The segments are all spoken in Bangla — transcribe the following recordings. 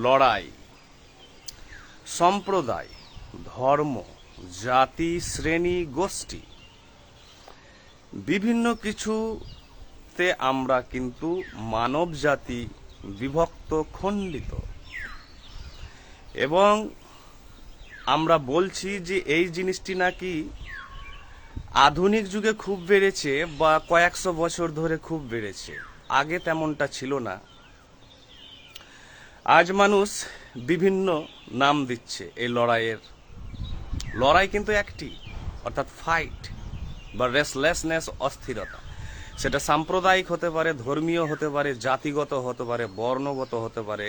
লড়াই, সম্প্রদায়, ধর্ম, জাতি, শ্রেণী, গোষ্ঠী, বিভিন্ন কিছুতে আমরা কিন্তু মানব জাতি বিভক্ত, খণ্ডিত। এবং আমরা বলছি যে এই জিনিসটি নাকি আধুনিক যুগে খুব বেড়েছে বা কয়েকশো বছর ধরে খুব বেড়েছে, আগে তেমনটা ছিল না। আজ মানুষ বিভিন্ন নাম দিচ্ছে এই লড়াইয়ের। লড়াই কিন্তু একটি, অর্থাৎ ফাইট বা রেসলেসনেস, অস্থিরতা। সেটা সাম্প্রদায়িক হতে পারে, ধর্মীয় হতে পারে, জাতিগত হতে পারে, বর্ণগত হতে পারে,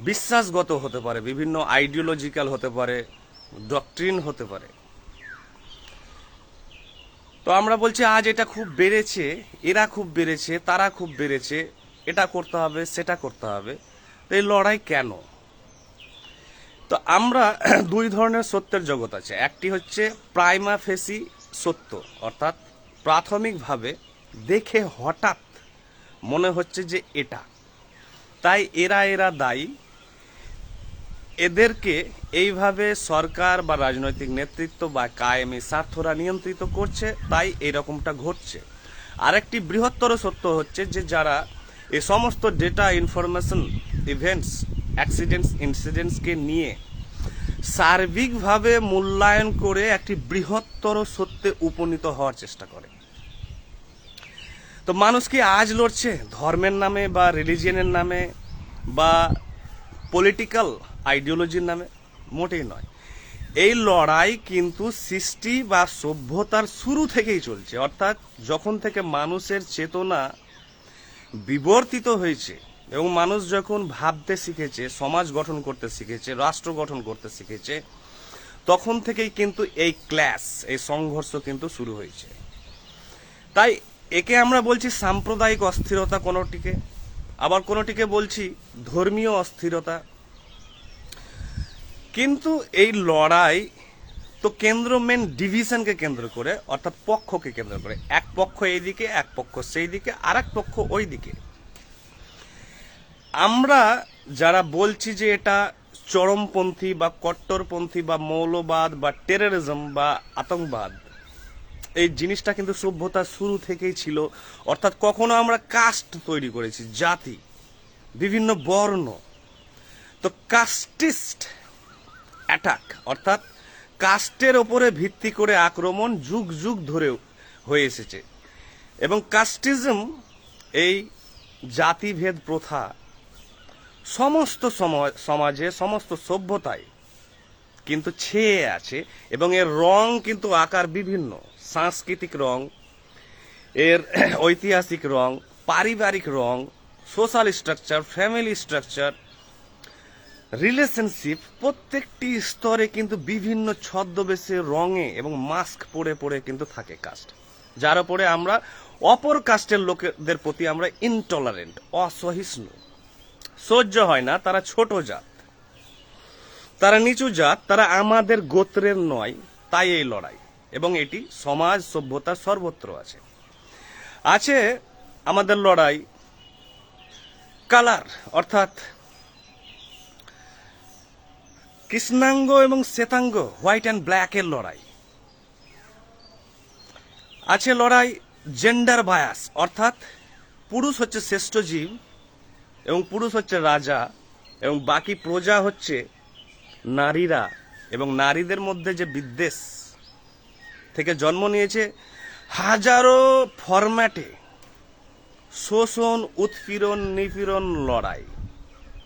বিশ্বাসগত হতে পারে, বিভিন্ন আইডিওলজিক্যাল হতে পারে, ডক্ট্রিন হতে পারে। তো আমরা বলছি আজ এটা খুব বেড়েছে, এরা খুব বেড়েছে, তারা খুব বেড়েছে, এটা করতে হবে, সেটা করতে হবে। তো এই লড়াই কেন? তো আমরা দুই ধরনের সত্যের জগৎ আছে। একটি হচ্ছে প্রাইমা ফেসি সত্য, অর্থাৎ প্রাথমিকভাবে দেখে হঠাৎ মনে হচ্ছে যে এটা, তাই এরা দায়ী, এদেরকে এইভাবে সরকার বা রাজনৈতিক নেতৃত্ব বা কায়েমি স্বার্থরা নিয়ন্ত্রিত করছে, তাই এইরকমটা ঘটছে। আরেকটি বৃহত্তর সত্য হচ্ছে যে যারা এই সমস্ত ডেটা, ইনফরমেশন, ইভেন্টস, অ্যাক্সিডেন্টস, ইনসিডেন্টসকে নিয়ে সার্বিকভাবে মূল্যায়ন করে একটি বৃহত্তর সত্যে উপনীত হওয়ার চেষ্টা করে। তো মানুষ কি আজ লড়ছে ধর্মের নামে বা রিলিজিয়নের নামে বা পলিটিক্যাল আইডিওলজির নামে? মোটেই নয়। এই লড়াই কিন্তু সৃষ্টি বা সভ্যতার শুরু থেকেই চলছে, অর্থাৎ যখন থেকে মানুষের চেতনা বিবর্তিত হয়েছে এবং মানুষ যখন ভাবতে শিখেছে, সমাজ গঠন করতে শিখেছে, রাষ্ট্র গঠন করতে শিখেছে, তখন থেকেই কিন্তু এই ক্ল্যাশ, এই সংঘর্ষ কিন্তু শুরু হয়েছে। তাই একে আমরা বলছি সাম্প্রদায়িক অস্থিরতা কোনোটিকে, আবার কোনোটিকে বলছি ধর্মীয় অস্থিরতা। কিন্তু এই লড়াই তো মেন ডিভিশনকে কেন্দ্র করে, অর্থাৎ পক্ষকে কেন্দ্র করে। এক পক্ষ এইদিকে, এক পক্ষ সেই দিকে, আর এক পক্ষ ওই দিকে। আমরা যারা বলছি যে এটা চরমপন্থী বা কট্টরপন্থী বা মৌলবাদ বা টেররিজম বা আতঙ্কবাদ, এই জিনিসটা কিন্তু সভ্যতার শুরু থেকেই ছিল। অর্থাৎ কখনো আমরা কাস্ট তৈরি করেছি, জাতি, বিভিন্ন বর্ণ। তো কাস্টিস্ট অ্যাটাক, অর্থাৎ কাস্টের ওপরে ভিত্তি করে আক্রমণ যুগ যুগ ধরে হয়ে এসেছে। এবং কাস্টিজম, এই জাতিভেদ প্রথা সমস্ত সমাজে, সমস্ত সভ্যতায় কিন্তু ছেয়ে আছে। এবং এর রং কিন্তু আকার বিভিন্ন, সাংস্কৃতিক রং, এর ঐতিহাসিক রং, পারিবারিক রং, social structure, family structure, relationship, প্রত্যেকটি স্তরে কিন্তু বিভিন্ন ছদ্মবেশে, রঙে এবং মাস্ক পরে পরে কিন্তু থাকে কাস্ট, যার উপরে আমরা অপর কাস্টের লোকেদের প্রতি আমরা ইনটলারেন্ট, অসহিষ্ণু, সহ্য হয় না। তারা ছোট জাত, তারা নিচু জাত, তারা আমাদের গোত্রের নয়। তাই এই লড়াই, এবং এটি সমাজ সভ্যতা সর্বত্র আছে। আছে আমাদের লড়াই কালার, অর্থাৎ কৃষ্ণাঙ্গ এবং শ্বেতাঙ্গ, হোয়াইট অ্যান্ড ব্ল্যাক এর লড়াই। আছে লড়াই জেন্ডার বায়াস, অর্থাৎ পুরুষ হচ্ছে শ্রেষ্ঠ জীব এবং পুরুষ হচ্ছে রাজা এবং বাকি প্রজা হচ্ছে নারীরা। এবং নারীদের মধ্যে যে বিদ্বেষ থেকে জন্ম নিয়েছে হাজারো ফরম্যাটে শোষণ, উৎপীড়ন, নিপীড়ন, লড়াই।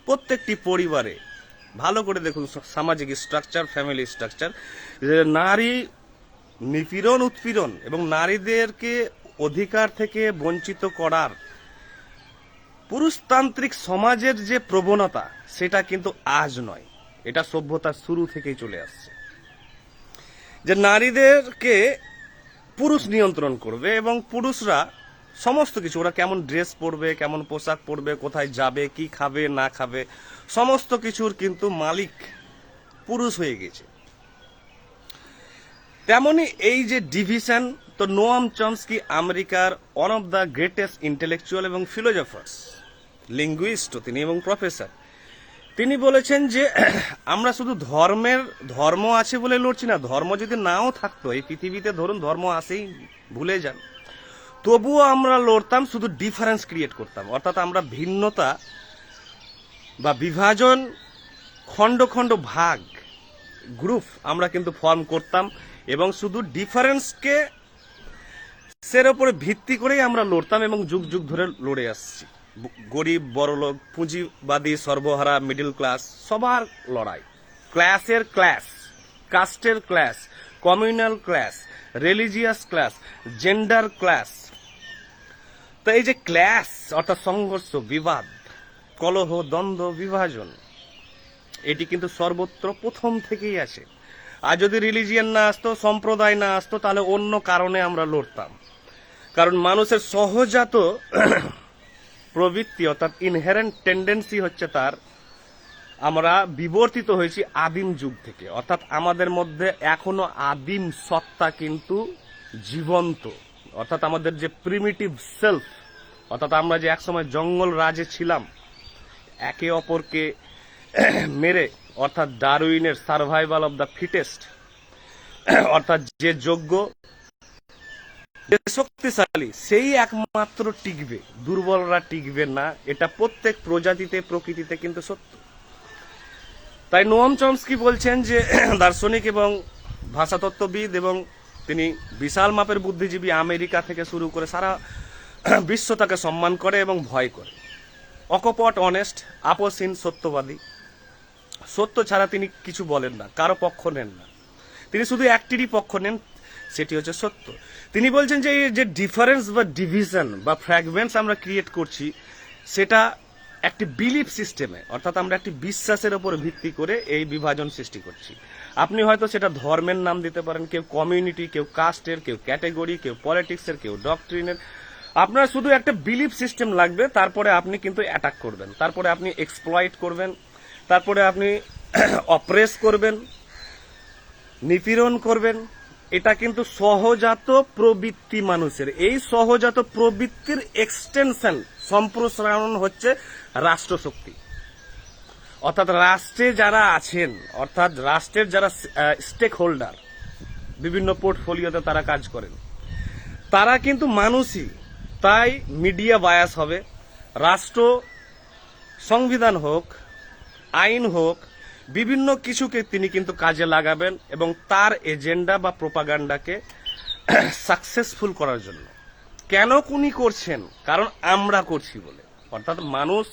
প্রত্যেকটি পরিবারে ভালো করে দেখুন সামাজিক স্ট্রাকচার, ফ্যামিলি স্ট্রাকচার, নারী নিপীড়ন, উৎপীড়ন এবং নারীদেরকে অধিকার থেকে বঞ্চিত করার পুরুষতান্ত্রিক সমাজের যে প্রবণতা, সেটা কিন্তু আজ নয়, এটা সভ্যতার শুরু থেকেই চলে আসছে। যে নারীদেরকে পুরুষ নিয়ন্ত্রণ করবে এবং পুরুষরা সমস্ত কিছু, ওরা কেমন ড্রেস পরবে, কেমন পোশাক পরবে, কোথায় যাবে, কি খাবে না খাবে, সমস্ত কিছুর কিন্তু মালিক পুরুষ হয়ে গেছে। তেমনি এই যে ডিভিশন, তো নোয়াম চমস্কি আমেরিকার one of the greatest intellectual এবং ফিলোজফার্স, লিঙ্গুইস্টও তিনি এবং প্রফেসর। তিনি বলেছেন যে আমরা শুধু ধর্ম আছে বলে লড়ছি না, ধর্ম যদি নাও থাকতো এই পৃথিবীতে, ধরুন ধর্ম আসেই ভুলে যান, তবুও আমরা লড়তাম, শুধু ডিফারেন্স ক্রিয়েট করতাম। অর্থাৎ আমরা ভিন্নতা বা বিভাজন, খণ্ড খণ্ড ভাগ, গ্রুপ আমরা কিন্তু ফর্ম করতাম এবং শুধু ডিফারেন্সকে সের উপরে ভিত্তি করেই আমরা লড়তাম এবং যুগ যুগ ধরে লড়ে আসছি। গরিব বড়লোক, পুঁজিবাদী সর্বহারা, মিডল ক্লাস, সবার লড়াই, ক্লাসের ক্লাস, কাস্টের class, communal class, religious class, gender class. তো এই যে ক্লাস অর্থাৎ সংঘর্ষ, বিবাদ, কলহ, দ্বন্দ্ব, বিভাজন, এটি কিন্তু সর্বত্র প্রথম থেকেই আসে। আর যদি রিলিজিয়ান না আসতো, সম্প্রদায় না আসতো, তাহলে অন্য কারণে আমরা লড়তাম। কারণ মানুষের সহজাত প্রবৃত্তি অর্থাৎ ইনহেরেন্ট টেন্ডেন্সি হচ্ছে তার, আমরা বিবর্তিত হয়েছি আদিম যুগ থেকে। অর্থাৎ আমাদের মধ্যে এখনো আদিম সত্তা কিন্তু জীবন্ত। অর্থাৎ আমাদের যে প্রিমিটিভ সেলফ, অর্থাৎ আমরা যে একসময় জঙ্গল রাজে ছিলাম, একে অপরকে মেরে, অর্থাৎ ডারউইনের সার্ভাইভাল অব দ্য ফিটেস্ট, অর্থাৎ যে যোগ্য, যে শক্তিশালী সেই একমাত্র টিকবে, দুর্বলরা টিকবে না। এটা প্রত্যেক প্রজাতিতে, প্রকৃতিতে কিন্তু সত্য। তাই নোয়াম চমস্কি বলছেন যে দার্শনিক এবং ভাষাতত্ত্ববিদ, এবং তিনি বিশাল মাপের বুদ্ধিজীবী, আমেরিকা থেকে শুরু করে সারা বিশ্ব তাকে সম্মান করে এবং ভয় করে। অকপট, অনেস্ট, আপসহীন, সত্যবাদী। সত্য ছাড়া তিনি কিছু বলেন না, কারো পক্ষ নেন না, তিনি শুধু একটিরই পক্ষ নেন, সেটি হচ্ছে সত্য। তিনি বলছেন যে এই যে ডিফারেন্স বা ডিভিশন বা ফ্র্যাগমেন্টস আমরা ক্রিয়েট করছি, সেটা একটি বিলিফ সিস্টেমে, অর্থাৎ আমরা একটি বিশ্বাসের উপর ভিত্তি করে এই বিভাজন সৃষ্টি করছি। আপনি হয়তো সেটা ধর্মের নাম দিতে পারেন, কেউ কমিউনিটি, কেউ কাস্টের, কেউ ক্যাটেগরি, কেউ পলিটিক্সের, কেউ ডক্ট্রিনের। আপনার শুধু একটা বিলিফ সিস্টেম লাগবে, তারপরে আপনি কিন্তু অ্যাটাক করবেন, তারপরে আপনি এক্সপ্লয়েট করবেন, তারপরে আপনি অপ্রেস করবেন, নিপীড়ন করবেন। এটা কিন্তু সহজাত প্রবৃত্তি মানুষের। এই সহজাত প্রবৃত্তির এক্সটেনশন, সম্প্রসারণ হচ্ছে রাষ্ট্রশক্তি। অর্থাৎ রাষ্ট্রে যারা আছেন, অর্থাৎ রাষ্ট্রের যারা স্টেক হোল্ডার, বিভিন্ন পোর্টফোলিওতে তারা কাজ করেন, তারা কিন্তু মানুষই। তাই মিডিয়া বায়াস হবে, রাষ্ট্র, সংবিধান হোক, আইন হোক, বিভিন্ন কিছুকে তিনি কিন্তু কাজে লাগাবেন এবং তার এজেন্ডা বা প্রোপাগান্ডাকে সাকসেসফুল করার জন্য। কেন উনি করছেন? কারণ আমরা করছি বলে। অর্থাৎ মানুষ,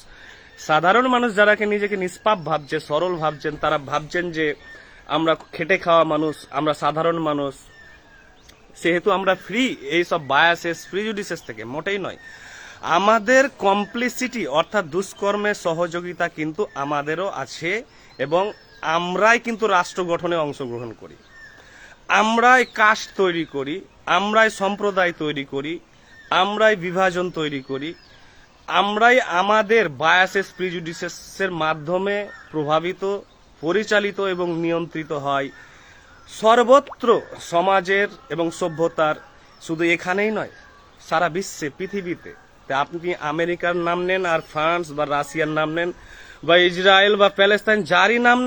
সাধারণ মানুষ যারাকে নিজেকে নিষ্পাপ ভাবছে, সরল ভাবছেন, তারা ভাবছেন যে আমরা খেটে খাওয়া মানুষ, আমরা সাধারণ মানুষ, সেহেতু আমরা ফ্রি এইসব বায়াসেস, প্রিজুডিসেস থেকে। মোটেই নয়। আমাদের কমপ্লিসিটি অর্থাৎ দুষ্কর্মের সহযোগিতা কিন্তু আমাদেরও আছে এবং আমরাই কিন্তু রাষ্ট্র গঠনে অংশগ্রহণ করি, আমরাই কাস্ট তৈরি করি, আমরাই সম্প্রদায় তৈরি করি, আমরাই বিভাজন তৈরি করি, আমরাই আমাদের বায়াসেস, প্রিজুডিসেসের মাধ্যমে প্রভাবিত, পরিচালিত এবং নিয়ন্ত্রিত হয় সর্বত্র সমাজের এবং সভ্যতার। শুধু এখানেই নয়, সারা বিশ্বে, পৃথিবীতে। তা আপনি আমেরিকার নাম নেন, আর ফ্রান্স বা রাশিয়ার নাম নেন, বা ইসরায়েল বা প্যালেস্তাইন, যারই নাম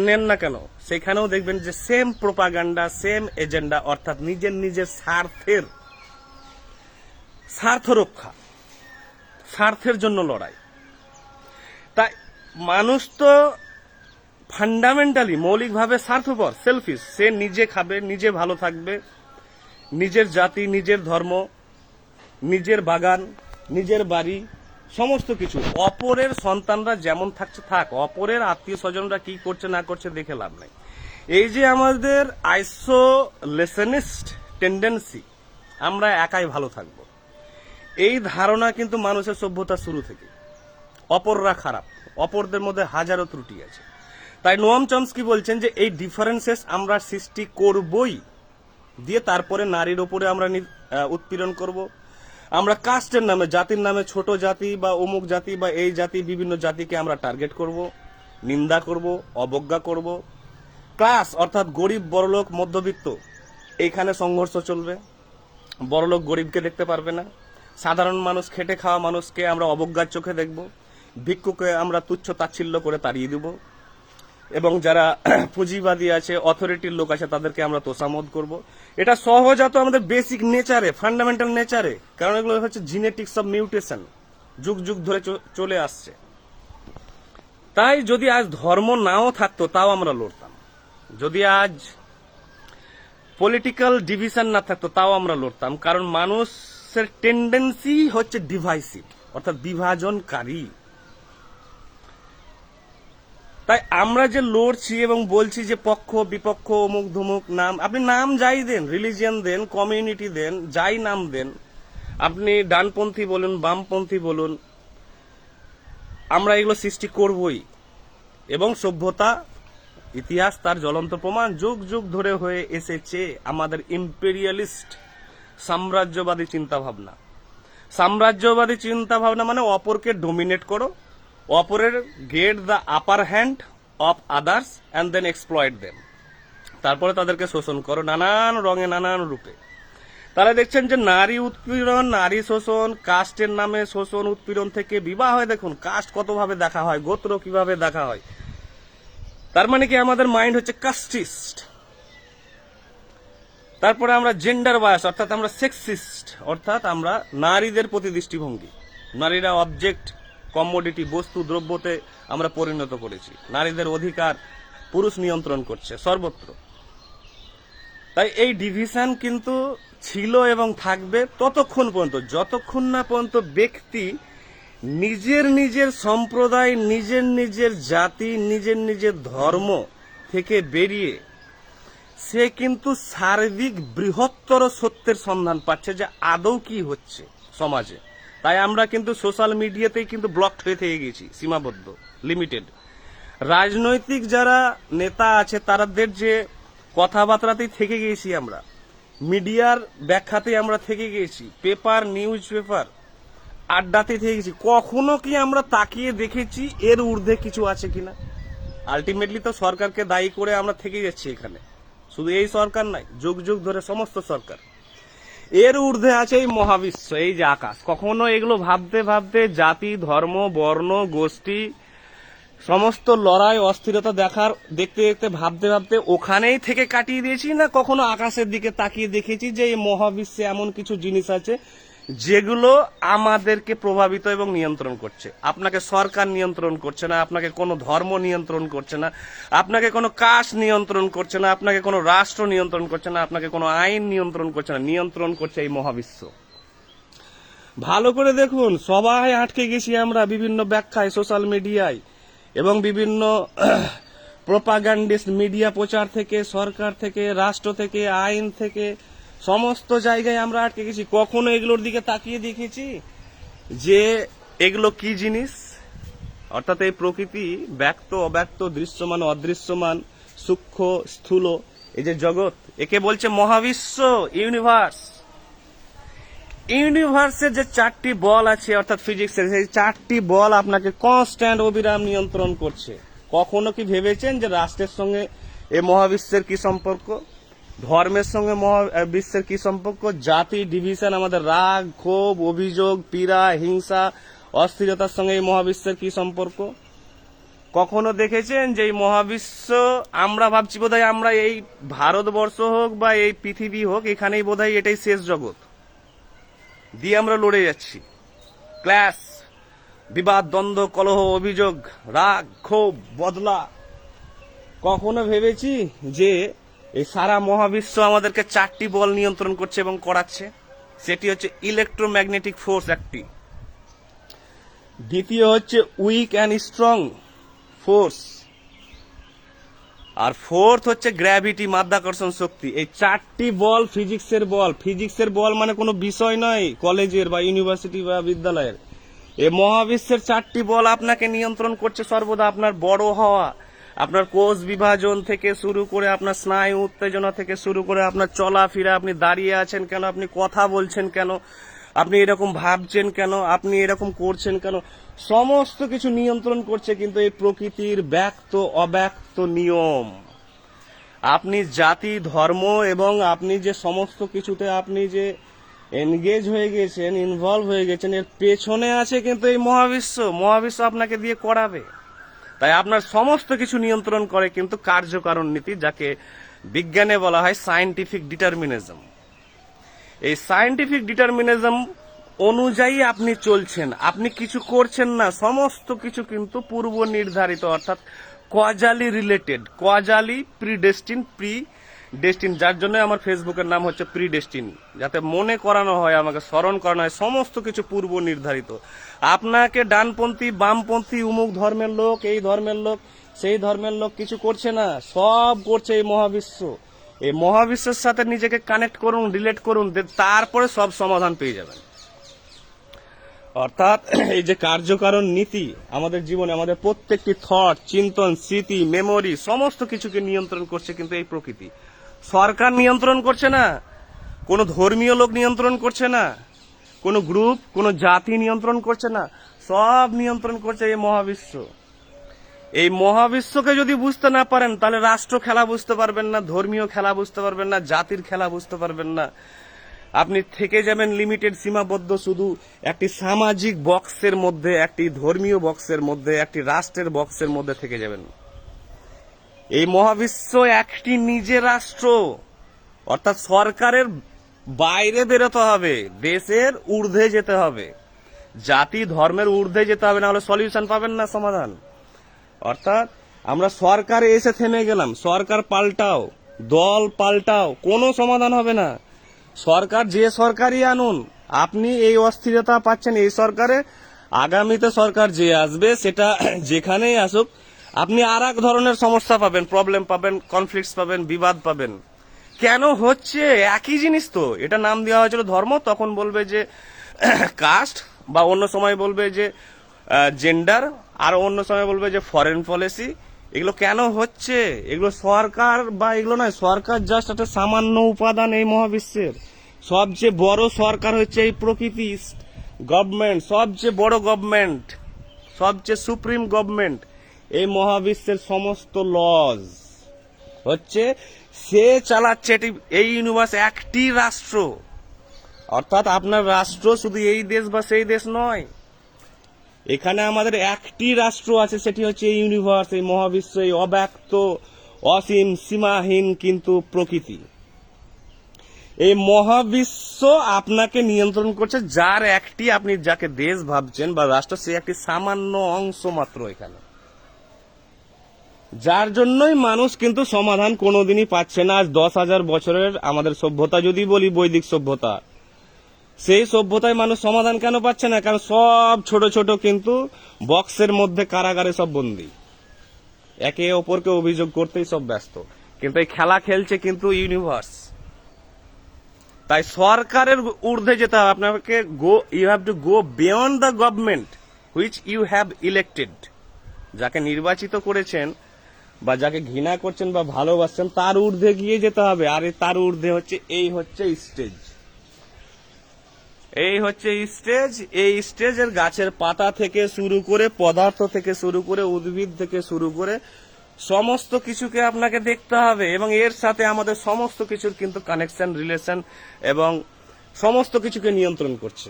নেন না কেন, সেখানেও দেখবেন যে সেম প্রোপাগান্ডা, সেম এজেন্ডা, অর্থাৎ নিজের নিজের স্বার্থ রক্ষা, স্বার্থের জন্য লড়াই। তাই মানুষ তো ফান্ডামেন্টালি, মৌলিকভাবে স্বার্থপর, সেলফিশ। সে নিজে খাবে, নিজে ভালো থাকবে, নিজের জাতি, নিজের ধর্ম, নিজের বাগান, নিজের বাড়ি, সমস্ত কিছু। অপরের সন্তানরা যেমন থাকছে থাক, অপরের আত্মীয় স্বজনরা কি করছে না করছে দেখে লাভ নাই। এই যে আমাদের আইসোলেশনিস্ট টেন্ডেন্সি, আমরা একাই ভালো থাকব, এই ধারণা কিন্তু মানুষের সভ্যতা শুরু থেকে। অপররা খারাপ, অপরদের মধ্যে হাজারো ত্রুটি আছে। তাই নোয়াম চমস্কি বলছেন যে এই ডিফারেন্সেস আমরা সৃষ্টি করবই, দিয়ে তারপরে নারীর ওপরে আমরা উৎপীড়ন করব। আমরা কাস্টের নামে, জাতির নামে ছোট জাতি বা অমুক জাতি বা এই জাতি, বিভিন্ন জাতিকে আমরা টার্গেট করব, নিন্দা করব, অবজ্ঞা করব। ক্লাস অর্থাৎ গরিব, বড়লোক, মধ্যবিত্ত, এইখানে সংঘর্ষ চলবে। বড়লোক গরিবকে দেখতে পারবে না, সাধারণ মানুষ, খেটে খাওয়া মানুষকে আমরা অবজ্ঞার চোখে দেখব। ভিক্ষুকে আমরা তুচ্ছ তাচ্ছিল্য করে তাড়িয়ে দেব, এবং যারা পুঁজিবাদী আছে, অথরিটির লোক আছে, তাদেরকে আমরা তোষামোদ করব। এটা সহজাত আমাদের বেসিক নেচারে, ফান্ডামেন্টাল নেচারে, কারণ এগুলো হচ্ছে জিনেটিক্স অফ মিউটেশন, যুগ যুগ ধরে চলে আসছে। তাই যদি আজ ধর্ম নাও থাকতো তাও আমরা লড়তাম, যদি আজ পলিটিক্যাল ডিভিশন না থাকতো তাও আমরা লড়তাম, কারণ মানুষের টেন্ডেন্সি হচ্ছে ডিভাইসিভ, অর্থাৎ বিভাজনকারী। তাই আমরা যে লড়ছি এবং বলছি যে পক্ষ বিপক্ষ অমুক ধুমুক নাম, আপনি নাম যাই দেন, রিলিজিয়ন দেন, কমিউনিটি দেন, যাই নাম দেন, আপনি ডানপন্থী বলুন, বামপন্থী বলুন, আমরা এগুলো সৃষ্টি করবই। এবং সভ্যতা, ইতিহাস তার জ্বলন্ত প্রমাণ, যুগ যুগ ধরে হয়ে এসেছে আমাদের ইম্পেরিয়ালিস্ট সাম্রাজ্যবাদী চিন্তাভাবনা। সাম্রাজ্যবাদী চিন্তাভাবনা মানে অপরকে ডোমিনেট করো, অপরের get the upper hand of others and then exploit them, তারপরে তাদেরকে শোষণ করো নানান রঙে নানান রূপে। তাহলে দেখছেন যে নারী উৎপীড়ন, নারী শোষণ, কাস্টের নামে শোষণ উৎপীড়ন থেকে বিবাহ হয়, দেখুন কাস্ট কতভাবে দেখা হয়, গোত্র কিভাবে দেখা হয়। তার মানে কি আমাদের মাইন্ড হচ্ছে কাস্টিস্ট। তারপরে আমরা জেন্ডার বায়াস, অর্থাৎ আমরা সেক্সিস্ট, অর্থাৎ আমরা নারীদের প্রতি দৃষ্টিভঙ্গি, নারীরা অবজেক্ট, কমোডিটি, বস্তু দ্রব্যতে আমরা পরিণত করেছি, নারীদের অধিকার পুরুষ নিয়ন্ত্রণ করছে সর্বত্র। তাই এই ডিভিশন কিন্তু ছিল এবং থাকবে ততক্ষণ পর্যন্ত, যতক্ষণ না পর্যন্ত ব্যক্তি নিজের নিজের সম্প্রদায়, নিজের নিজের জাতি, নিজের নিজের ধর্ম থেকে বেরিয়ে সে কিন্তু সার্বিক বৃহত্তর সত্যের সন্ধান পাচ্ছে যে আদৌ কি হচ্ছে সমাজে। তাই আমরা কিন্তু সোশ্যাল মিডিয়াতেই কিন্তু ব্লক হয়ে থেকে গেছি, সীমাবদ্ধ, লিমিটেড। রাজনৈতিক যারা নেতা আছে তাদের যে কথাবার্তাতেই থেকে গেছি আমরা, মিডিয়ার ব্যাখ্যাতেই আমরা থেকে গেছি, পেপার, নিউজ পেপার, আড্ডাতে থেকে গেছি। কখনো কি আমরা তাকিয়ে দেখেছি এর ঊর্ধ্বে কিছু আছে কিনা? আলটিমেটলি তো সরকারকে দায়ী করে আমরা থেকে যাচ্ছি এখানে। শুধু এই সরকার নাই, যুগ যুগ ধরে সমস্ত সরকার। এর ঊর্ধ্বে আছে এই মহাবিশ্ব, এই যে আকাশ। কখনো এগুলো ভাবতে ভাবতে জাতি, ধর্ম, বর্ণ, গোষ্ঠী, সমস্ত লড়াই, অস্থিরতা দেখতে দেখতে ভাবতে ভাবতে ওখানেই থেকে কাটিয়ে দিয়েছি না কখনো আকাশের দিকে তাকিয়ে দেখেছি যে এই মহাবিশ্বে এমন কিছু জিনিস আছে যেগুলো আমাদেরকে প্রভাবিত এবং নিয়ন্ত্রণ করছে। আপনাকে সরকার নিয়ন্ত্রণ করছে না, আপনাকে কোনো ধর্ম নিয়ন্ত্রণ করছে না, আপনাকে কোনো কাস্ট নিয়ন্ত্রণ করছে না, আপনাকে কোনো রাষ্ট্র নিয়ন্ত্রণ করছে না, আপনাকে কোনো আইন নিয়ন্ত্রণ করছে না, নিয়ন্ত্রণ করছে এই মহাবিশ্ব। ভালো করে দেখুন, সবাই আটকে গেছি আমরা বিভিন্ন ব্যাখ্যায়, সোশ্যাল মিডিয়ায় এবং বিভিন্ন প্রোপাগান্ডিস্ট মিডিয়া প্রচার থেকে, সরকার থেকে, রাষ্ট্র থেকে, আইন থেকে, সমস্ত জায়গায় আমরা আটকে গেছি। কখনো এগুলোর দিকে তাকিয়ে দেখেছি যে এগুলো কি জিনিস? অর্থাৎ এই প্রকৃতি, ব্যক্ত অব্যক্ত, দৃশ্যমান অদৃশ্যমান, সূক্ষ্ম স্থূল, এই যে জগৎ, একে বলছে মহাবিশ্ব, ইউনিভার্স। ইউনিভার্সের যে চারটি বল আছে, অর্থাৎ ফিজিক্সের সেই চারটি বল আপনাকে কনস্ট্যান্ট অবিরাম নিয়ন্ত্রণ করছে। কখনো কি ভেবেছেন যে রাষ্ট্রের সঙ্গে এই মহাবিশ্বের কি সম্পর্ক, ধর্মের সঙ্গে মহাবিশ্বের কি সম্পর্ক, জাতি, ডিভিশন, আমাদের রাগ, ক্ষোভ, অভিযোগ, পীড়া, হিংসা, অস্থিরতার সঙ্গে এই মহাবিশ্বের কি সম্পর্ক? কখনো দেখেছেন যে এই মহাবিশ্ব, আমরা ভাবছি বোধহয় আমরা এই ভারতবর্ষ হোক বা এই পৃথিবী হোক, এখানেই বোধহয় এটাই শেষ জগৎ দিয়ে আমরা লড়ে যাচ্ছি। ক্লাস, বিবাদ, দ্বন্দ্ব, কলহ, অভিযোগ, রাগ, ক্ষোভ, বদলা। কখনো ভেবেছি যে এই সারা মহাবিশ্ব আমাদেরকে চারটি বল নিয়ন্ত্রণ করছে এবং করাচ্ছে? সেটি হচ্ছে ইলেকট্রোম্যাগনেটিক ফোর্স একটি, দ্বিতীয় হচ্ছে উইক অ্যান্ড স্ট্রং ফোর্স, আর ফোর্থ হচ্ছে গ্র্যাভিটি, মাধ্যাকর্ষণ শক্তি। এই চারটি বল ফিজিক্সের বল। ফিজিক্সের বল মানে কোনো বিষয় নয় কলেজের বা ইউনিভার্সিটি বা বিদ্যালয়ের। এই মহাবিশ্বের চারটি বল আপনাকে নিয়ন্ত্রণ করছে সর্বদা। আপনার বড় হওয়া, আপনার কোষ বিভাজন থেকে শুরু করে, আপনার স্নায়ু উত্তেজনা থেকে শুরু করে, আপনার চলাফেরা, আপনি দাঁড়িয়ে আছেন কেন, আপনি কথা বলছেন কেন, আপনি এরকম ভাবছেন কেন, আপনি এরকম করছেন কেন, সমস্ত কিছু নিয়ন্ত্রণ করছে কিন্তু এই প্রকৃতির ব্যক্ত অব্যক্ত নিয়ম। আপনি জাতি, ধর্ম এবং আপনি যে সমস্ত কিছুতে আপনি যে এনগেজ হয়ে গেছেন, ইনভলভ হয়ে গেছেন, এর পেছনে আছে কিন্তু এই মহাবিশ্ব আপনাকে দিয়ে করাবে। তাই আপনার সমস্ত কিছু নিয়ন্ত্রণ করে কিন্তু কার্যকারণ নীতি, যাকে বিজ্ঞানে বলা হয় সায়েন্টিফিক ডিটারমিনিজম। এই সায়েন্টিফিক ডিটারমিনিজম অনুযায়ী আপনি চলছেন, আপনি কিছু করছেন না, সমস্ত কিছু কিন্তু পূর্ব নির্ধারিত, অর্থাৎ কজালি রিলেটেড, কজালি প্রিডেস্টিন, যার জন্য আমার ফেসবুকের নাম হচ্ছে প্রিডেস্টিন, যাতে মনে করানো হয়, আমাকে স্মরণ করানো হয় সমস্ত কিছু পূর্ব নির্ধারিত। আপনাকে ডানপন্থী, বামপন্থী, উমুক ধর্মের লোক, এই ধর্মের লোক, সেই ধর্মের লোক কিছু করছে না, সব করছে এই মহাবিশ্ব। এই মহাবিশ্বের সাথে নিজেকে কানেক্ট করুন, রিলেট করুন, তারপরে সব সমাধান পেয়ে যাবেন। অর্থাৎ এই যে কার্যকারণ নীতি আমাদের জীবনে, আমাদের প্রত্যেকটি থট, চিন্তন, স্মৃতি, মেমোরি, সমস্ত কিছুকে নিয়ন্ত্রণ করছে কিন্তু এই প্রকৃতি। সরকার নিয়ন্ত্রণ করছে না, কোনো ধর্মীয় লোক নিয়ন্ত্রণ করছে না, কোনো গ্রুপ, কোনো জাতি নিয়ন্ত্রণ করছে না, সব নিয়ন্ত্রণ করছে এই মহাবিশ্ব। এই মহাবিশ্বকে যদি বুঝতে না পারেন, তাহলে রাষ্ট্র খেলা বুঝতে পারবেন না, ধর্মীয় খেলা বুঝতে পারবেন না, জাতির খেলা বুঝতে পারবেন না। আপনি থেকে যাবেন লিমিটেড, সীমাবদ্ধ, শুধু একটি সামাজিক বক্সের মধ্যে, একটি ধর্মীয় বক্সের মধ্যে, একটি রাষ্ট্রের বক্সের মধ্যে থেকে যাবেন। এই মহাবিশ্ব একটি নিজে রাষ্ট্র, অর্থাৎ সরকারের বাইরে বেরোতে হবে, দেশের ঊর্ধ্বে যেতে হবে, জাতি ধর্মের ঊর্ধ্বে যেতে হবে, না হলে সলিউশন পাবেন না, সমাধান। অর্থাৎ আমরা সরকারে এসে থেমে গেলাম, সরকার পাল্টাও, দল পাল্টাও, কোনো সমাধান হবে না। সরকার যে সরকারই আনুন, আপনি এই অস্থিরতা পাচ্ছেন এই সরকারে, আগামীতে সরকার যে আসবে, সেটা যেখানেই আসুক, আপনি আর এক ধরনের সমস্যা পাবেন, প্রবলেম পাবেন, কনফ্লিক্ট পাবেন, বিবাদ পাবেন। কেন হচ্ছে? একই জিনিস তো। এটা নাম দেওয়া হয়েছিল ধর্ম, তখন বলবে যে কাস্ট, বা অন্য সময় বলবে যে জেন্ডার, আর অন্য সময় বলবে যে ফরেন পলিসি। এগুলো কেন হচ্ছে? এগুলো সরকার, বা এগুলো নয়, সরকার জাস্ট একটা সামান্য উপাদান এই মহাবিশ্বের। সবচেয়ে বড় সরকার হচ্ছে এই প্রকৃতি, গভর্নমেন্ট, সবচেয়ে বড় গভর্নমেন্ট, সবচেয়ে সুপ্রিম গভর্নমেন্ট এই মহাবিশ্বের সমস্ত লজ হচ্ছে সে চালাচ্ছে। এই ইউনিভার্স একটি রাষ্ট্র, অর্থাৎ আপনার রাষ্ট্র শুধু এই দেশ বা সেই দেশ নয়, এখানে আমাদের একটি রাষ্ট্র আছে, সেটি হচ্ছে এই ইউনিভার্স, এই মহাবিশ্ব, এই অব্যক্ত, অসীম, সীমাহীন কিন্তু প্রকৃতি। এই মহাবিশ্ব আপনাকে নিয়ন্ত্রণ করছে, যার একটি, আপনি যাকে দেশ ভাবছেন বা রাষ্ট্র, সে একটি সামান্য অংশ মাত্র এখানে, যার জন্যই মানুষ কিন্তু সমাধান কোনোদিনই পাচ্ছে না। আজ 10,000 বছরের আমাদের সভ্যতা যদি বলি, বৈদিক সভ্যতা, সেই সভ্যতায় মানুষ সমাধান কেন পাচ্ছে না? কারণ সব ছোট ছোট কিন্তু বক্সের মধ্যে, কারাগারে সব বন্দী, একে অপরকে অভিযোগ করতেই সব ব্যস্ত। কিন্তু এই খেলা খেলছে কিন্তু ইউনিভার্স। তাই সরকারের ঊর্ধ্বে যেতে হবে আপনাকে। You have to go beyond the government which you have elected. যাকে নির্বাচিত করেছেন, বা যাকে ঘৃণা করছেন বা ভালোবাসছেন, তার ঊর্ধ্বে গিয়ে যেতে হবে। আর তার ঊর্ধ্বে হচ্ছে স্টেজ। এই হচ্ছে স্টেজ। এই স্টেজের গাছের পাতা থেকে শুরু করে, পদার্থ থেকে শুরু করে, উদ্ভিদ থেকে শুরু করে সমস্ত কিছুকে আপনাকে দেখতে হবে, এবং এর সাথে আমাদের সমস্ত কিছুর কিন্তু কানেকশন, রিলেশন, এবং সমস্ত কিছুকে নিয়ন্ত্রণ করছে।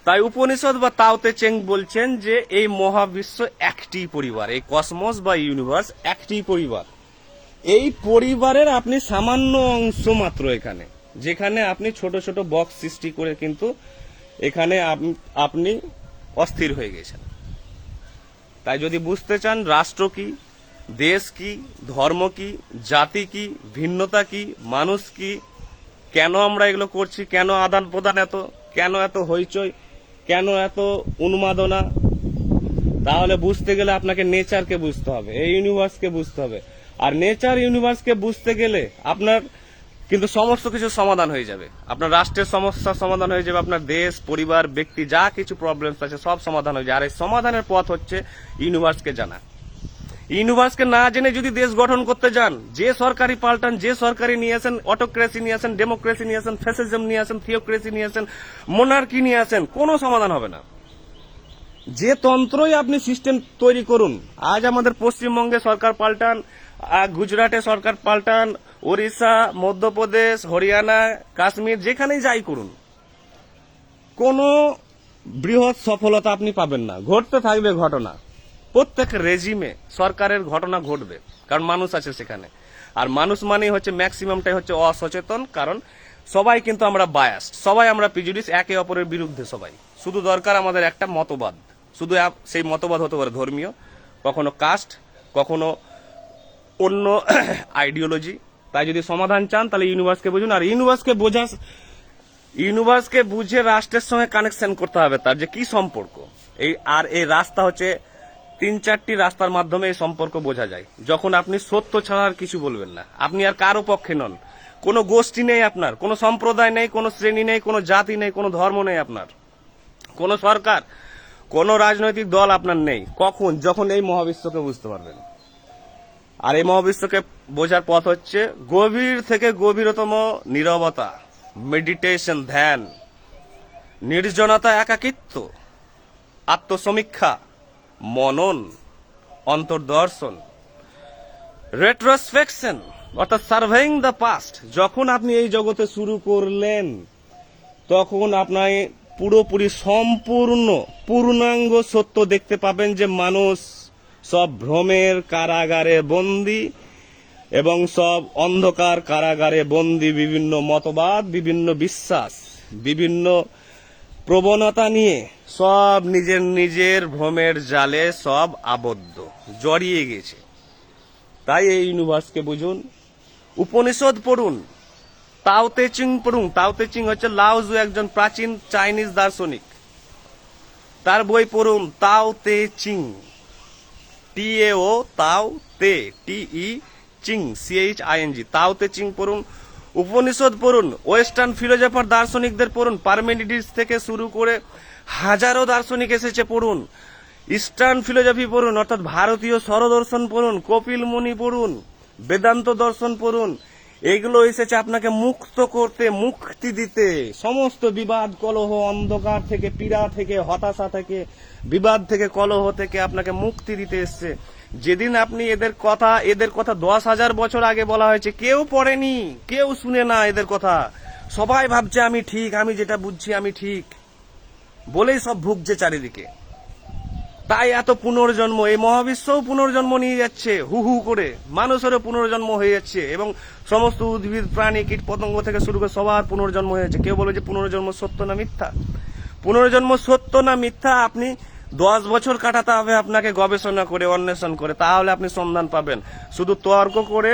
তাই উপনিষদ বা তাও তে চেং বলছেন যে এই মহাবিশ্ব একটি পরিবার, এই কসমস বা ইউনিভার্স একটি পরিবার। এই পরিবারের আপনি সামান্য অংশ মাত্র এখানে, যেখানে আপনি ছোট ছোট বক্স সৃষ্টি করে কিন্তু এখানে আপনি অস্থির হয়ে গেছেন। তাই যদি বুঝতে চান রাষ্ট্র কি, দেশ কি, ধর্ম কি, জাতি কি, ভিন্নতা কি, মানুষ কি, কেন আমরা এগুলো করছি, কেন আদান প্রদান এত, কেন এত হইচই, কেন এত উন্মাদনা, তাহলে বুঝতে গেলে আপনাকে নেচারকে বুঝতে হবে, এই ইউনিভার্সকে বুঝতে হবে। আর নেচার, ইউনিভার্সকে বুঝতে গেলে আপনার কিন্তু সমস্ত কিছু সমাধান হয়ে যাবে। আপনার রাষ্ট্রের সমস্যার সমাধান হয়ে যাবে, আপনার দেশ, পরিবার, ব্যক্তি, যা কিছু প্রবলেমস আছে সব সমাধান হয়ে যাবে। আর এই সমাধানের পথ হচ্ছে ইউনিভার্সকে জানা। ইউনিভার্সকে না জেনে যদি দেশ গঠন করতে যান, যে সরকারি পাল্টান, যে সরকারি নিয়ে আসেন, অটোক্রেসি নিয়ে আসেন, ডেমোক্রেসি নিয়ে আসেন, ফ্যাসিজম নিয়ে আসেন, থিওক্রেসি নিয়ে আসেন, মোনার্কি নিয়ে আসেন, কোনো সমাধান হবে না। যে তন্ত্রই আপনি সিস্টেম তৈরি করুন, আজ আমাদের পশ্চিমবঙ্গে সরকার পাল্টান, গুজরাটে সরকার পাল্টান, উড়িষ্যা, মধ্যপ্রদেশ, হরিয়ানা, কাশ্মীর, যেখানেই যাই করুন, কোনো বৃহৎ সফলতা আপনি পাবেন না। ঘটতে থাকবে ঘটনা, প্রত্যেক রেজিমে সরকারের ঘটনা ঘটবে, কারণ মানুষ আছে সেখানে। আর মানুষ মানেই হচ্ছে ম্যাক্সিমামটাই হচ্ছে অসচেতন, কারণ সবাই কিন্তু আমরা বায়াস, সবাই আমরা প্রিজুডিস, একে অপরের বিরুদ্ধে সবাই। শুধু দরকার আমাদের একটা মতবাদ, শুধু সেই মতবাদ হতে পারে ধর্মীয়, কখনো কাস্ট, কখনো অন্য আইডিওলজি। তাই যদি সমাধান চান তাহলে ইউনিভার্সকে বুঝুন, আর ইউনিভার্সকে বুঝে রাষ্ট্রের সঙ্গে কানেকশন করতে হবে, তার যে কি সম্পর্ক। এই রাস্তা হচ্ছে 3-4টি রাস্তার মাধ্যমে এই সম্পর্ক বোঝা যায়। যখন আপনি সত্য ছাড়া আর কিছু বলবেন না, আপনি আর কারো পক্ষে নন, কোনো গোষ্ঠী নেই আপনার, কোনো সম্প্রদায় নেই, কোনো শ্রেণী নেই, কোনো জাতি নেই, কোনো ধর্ম নেই আপনার, কোনো সরকার, কোনো রাজনৈতিক দল আপনার নেই। কখন? যখন এই মহাবিশ্বকে বুঝতে পারবেন। আর এই মহাবিশ্বকে বোঝার পথ হচ্ছে গভীর থেকে গভীরতম নীরবতা, মেডিটেশন, ধ্যান, নির্জনতা, একাকিত্ব, আত্মসমীক্ষা, মনন, অন্তর্দর্শন, রেট্রোস্পেকশন, অর্থাৎ সার্ভেইং দ্য পাস্ট। যখন আপনি এই জগতে শুরু করলেন, তখন আপনার পুরোপুরি সম্পূর্ণ পূর্ণাঙ্গ সত্য দেখতে পাবেন যে মানুষ সব ভ্রমের কারাগারে বন্দী, এবং সব অন্ধকার কারাগারে বন্দী বিভিন্ন মতবাদ, বিভিন্ন বিশ্বাস, বিভিন্ন প্রবণতা নিয়ে সব নিজের নিজের ভ্রমের জালে সব আবদ্ধ, জড়িয়ে গেছে। তাই এই ইউনিভার্সকে বুঝুন, উপনিষদ পড়ুন, তাও তে চিং পড়ুন। তাও তে চিং হচ্ছে লাওজু, একজন প্রাচীন চাইনিজ দার্শনিক, তার বই পড়ুন, তাও তে চিং, TAO, তাও তে, TE চিং, CHING, তাও তে চিং পড়ুন। উপনিষদ পড়ুন, ওয়েস্টার্ন ফিলোজফার দার্শনিকদের পড়ুন, পারমেনিডিস থেকে শুরু করে হাজারো দার্শনিক এসেছে, পড়ুন। ইস্টার্ন ফিলোজফি পড়ুন, অর্থাৎ ভারতীয় স্বরদর্শন পড়ুন, কপিল মুনি পড়ুন, বেদান্ত দর্শন পড়ুন। এগুলো এসেছে আপনাকে মুক্ত করতে, মুক্তি দিতে, সমস্ত বিবাদ, কলহ, অন্ধকার থেকে, পীড়া থেকে, হতাশা থেকে, বিবাদ থেকে, কলহ থেকে আপনাকে মুক্তি দিতে এসছে। যেদিন আপনি এদের কথা 10,000 বছর আগে বলা হয়েছে, কেউ পড়েনি, কেউ শুনে না এদের কথা, সবাই ভাবছে আমি ঠিক, আমি যেটা বুঝছি আমি ঠিক বলেই সব ভুগছে চারিদিকে। তাই এত পুনর্জন্ম, এই মহাবিশ্বও পুনর্জন্ম নিয়ে যাচ্ছে হু হু করে, মানুষেরও পুনর্জন্ম হয়ে যাচ্ছে, এবং সমস্ত উদ্ভিদ, প্রাণী, কীট পতঙ্গ থেকে শুরু করে সবার পুনর্জন্ম হয়ে যাচ্ছে। কেউ বলে যে পুনর্জন্ম সত্য না মিথ্যা। পুনর্জন্ম সত্য না মিথ্যা আপনি 10 বছর কাটাতে হবে আপনাকে, গবেষণা করে, অন্বেষণ করে, তাহলে আপনি সন্ধান পাবেন। শুধু তর্ক করে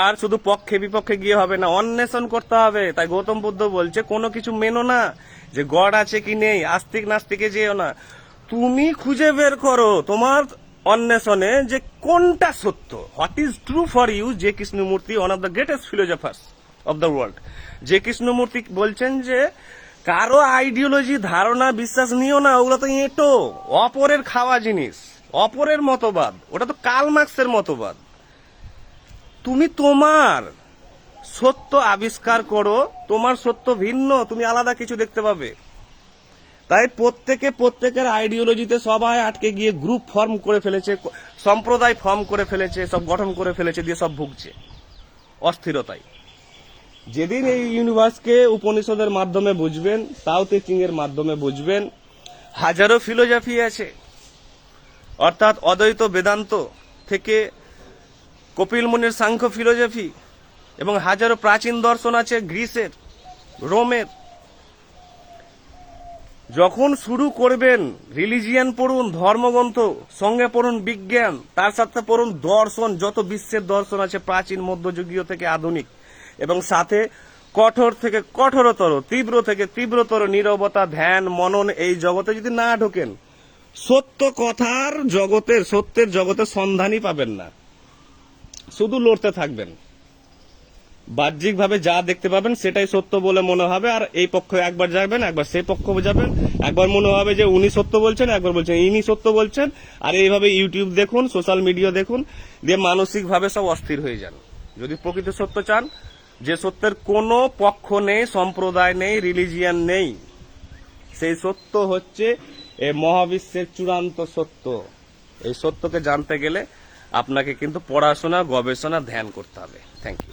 আর শুধু পক্ষে বিপক্ষে গিয়ে হবে না, অন্বেষণ করতে হবে। তাই গৌতম বুদ্ধ বলছে কোনো কিছু মেনো না, যে গড আছে কি নেই, আস্তিক নাস্তিকে যেও না, তুমি খুঁজে বের করো তোমার অন্বেষণে যে কোনটা সত্য, what is true for you. J Krishnamurti, one of the greatest philosophers of the world, J Krishnamurti বলছেন যে কারো আইডিওলজি, ধারণা, বিশ্বাস নিও না, ওগুলো তো এঁটো, অপরের খাওয়া জিনিস, অপরের মতবাদ, ওটা তো কার্ল মার্কসের মতবাদ। তুমি তোমার সত্য আবিষ্কার করো, তোমার সত্য ভিন্ন, তুমি আলাদা কিছু দেখতে পাবে। তাই প্রত্যেকের আইডিওলজিতে সবাই আটকে গিয়ে গ্রুপ ফর্ম করে ফেলেছে, সম্প্রদায় ফর্ম করে ফেলেছে, সব গঠন করে ফেলেছে, দিয়ে সব ভুগছে অস্থিরতায়। যেদিন এই ইউনিভার্সকে উপনিষদের মাধ্যমে বুঝবেন, তাও তে চিং এর মাধ্যমে বুঝবেন, হাজারো ফিলোজফি আছে, অর্থাৎ অদ্বৈত বেদান্ত থেকে কপিল মুনির সাংখ্য ফিলোজফি, এবং হাজারো প্রাচীন দর্শন আছে গ্রিসের, রোমের। যখন শুরু করবেন, রিলিজিয়ান পড়ুন, ধর্মগ্রন্থ, সঙ্গে পড়ুন বিজ্ঞান, তার সাথে পড়ুন দর্শন, যত বিশ্বের দর্শন আছে, প্রাচীন, মধ্যযুগীয় থেকে আধুনিক, এবং সাথে কঠোর থেকে কঠোরতর, তীব্র থেকে তীব্রতর নীরবতা, ধ্যান, মনন। এই জগতে যদি না ঢোকেন, সত্যের জগতের সন্ধানই পাবেন না, শুধু লড়তে থাকবেন। বাহ্যিকভাবে যা দেখতে পাবেন সেটাই সত্য বলে মনে হবে, আর এই পক্ষে একবার যাবেন, একবার সেই পক্ষ যাবেন, একবার মনে হবে যে উনি সত্য বলছেন, একবার বলছেন ইনি সত্য বলছেন। আর এইভাবে ইউটিউব দেখুন, সোশ্যাল মিডিয়া দেখুন, দিয়ে মানসিকভাবে সব অস্থির হয়ে যান। যদি প্রকৃত সত্য চান, যে সত্যের কোনো পক্ষ নেই, সম্প্রদায় নেই, রিলিজিয়ান নেই, সেই সত্য হচ্ছে এই মহাবিশ্বের চূড়ান্ত সত্য। এই সত্যকে জানতে গেলে আপনাকে কিন্তু পড়াশোনা, গবেষণা, ধ্যান করতে হবে। Thank you.